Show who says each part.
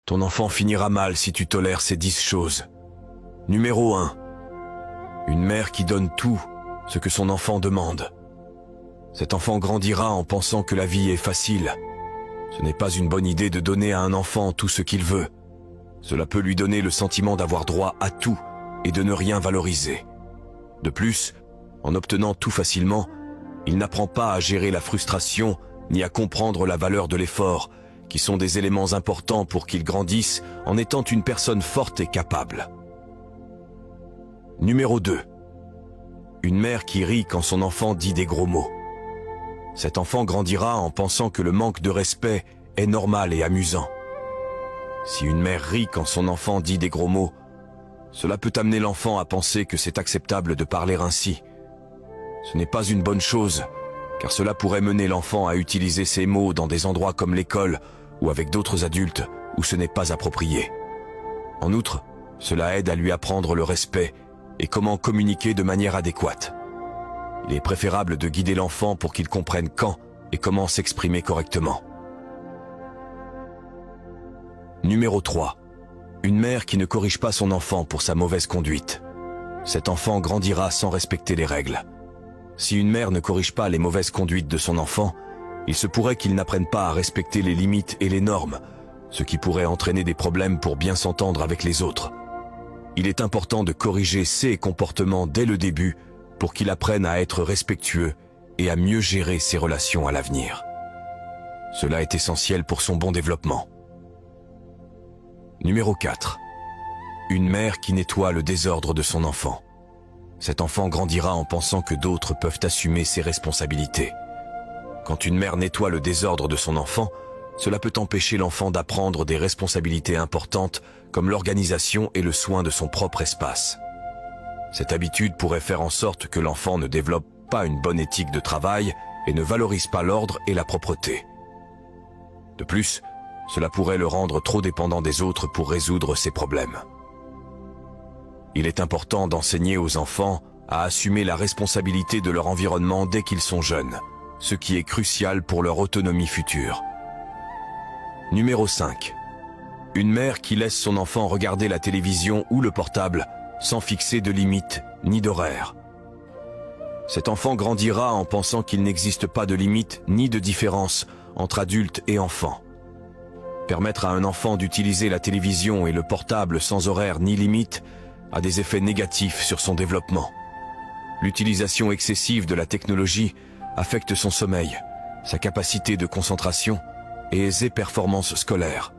Speaker 1: Ton enfant finira mal si tu tolères ces 10 choses. Numéro 1. Une mère qui donne tout ce que son enfant demande. Cet enfant grandira en pensant que la vie est facile. Ce n'est pas une bonne idée de donner à un enfant tout ce qu'il veut. Cela peut lui donner le sentiment d'avoir droit à tout et de ne rien valoriser. De plus, en obtenant tout facilement, il n'apprend pas à gérer la frustration ni à comprendre la valeur de l'effort, qui sont des éléments importants pour qu'il grandisse en étant une personne forte et capable. Numéro 2. Une mère qui rit quand son enfant dit des gros mots. Cet enfant grandira en pensant que le manque de respect est normal et amusant. Si une mère rit quand son enfant dit des gros mots, cela peut amener l'enfant à penser que c'est acceptable de parler ainsi. Ce n'est pas une bonne chose, car cela pourrait mener l'enfant à utiliser ces mots dans des endroits comme l'école ou avec d'autres adultes où ce n'est pas approprié. En outre, cela aide à lui apprendre le respect et comment communiquer de manière adéquate. Il est préférable de guider l'enfant pour qu'il comprenne quand et comment s'exprimer correctement. Numéro 3. Une mère qui ne corrige pas son enfant pour sa mauvaise conduite. Cet enfant grandira sans respecter les règles. Si une mère ne corrige pas les mauvaises conduites de son enfant, il se pourrait qu'il n'apprenne pas à respecter les limites et les normes, ce qui pourrait entraîner des problèmes pour bien s'entendre avec les autres. Il est important de corriger ses comportements dès le début pour qu'il apprenne à être respectueux et à mieux gérer ses relations à l'avenir. Cela est essentiel pour son bon développement. Numéro 4. Une mère qui nettoie le désordre de son enfant. Cet enfant grandira en pensant que d'autres peuvent assumer ses responsabilités. Quand une mère nettoie le désordre de son enfant, cela peut empêcher l'enfant d'apprendre des responsabilités importantes comme l'organisation et le soin de son propre espace. Cette habitude pourrait faire en sorte que l'enfant ne développe pas une bonne éthique de travail et ne valorise pas l'ordre et la propreté. De plus, cela pourrait le rendre trop dépendant des autres pour résoudre ses problèmes. Il est important d'enseigner aux enfants à assumer la responsabilité de leur environnement dès qu'ils sont jeunes, ce qui est crucial pour leur autonomie future. Numéro 5. Une mère qui laisse son enfant regarder la télévision ou le portable sans fixer de limites ni d'horaire. Cet enfant grandira en pensant qu'il n'existe pas de limite ni de différence entre adultes et enfants. Permettre à un enfant d'utiliser la télévision et le portable sans horaire ni limite a des effets négatifs sur son développement. L'utilisation excessive de la technologie affecte son sommeil, sa capacité de concentration et ses performances scolaires.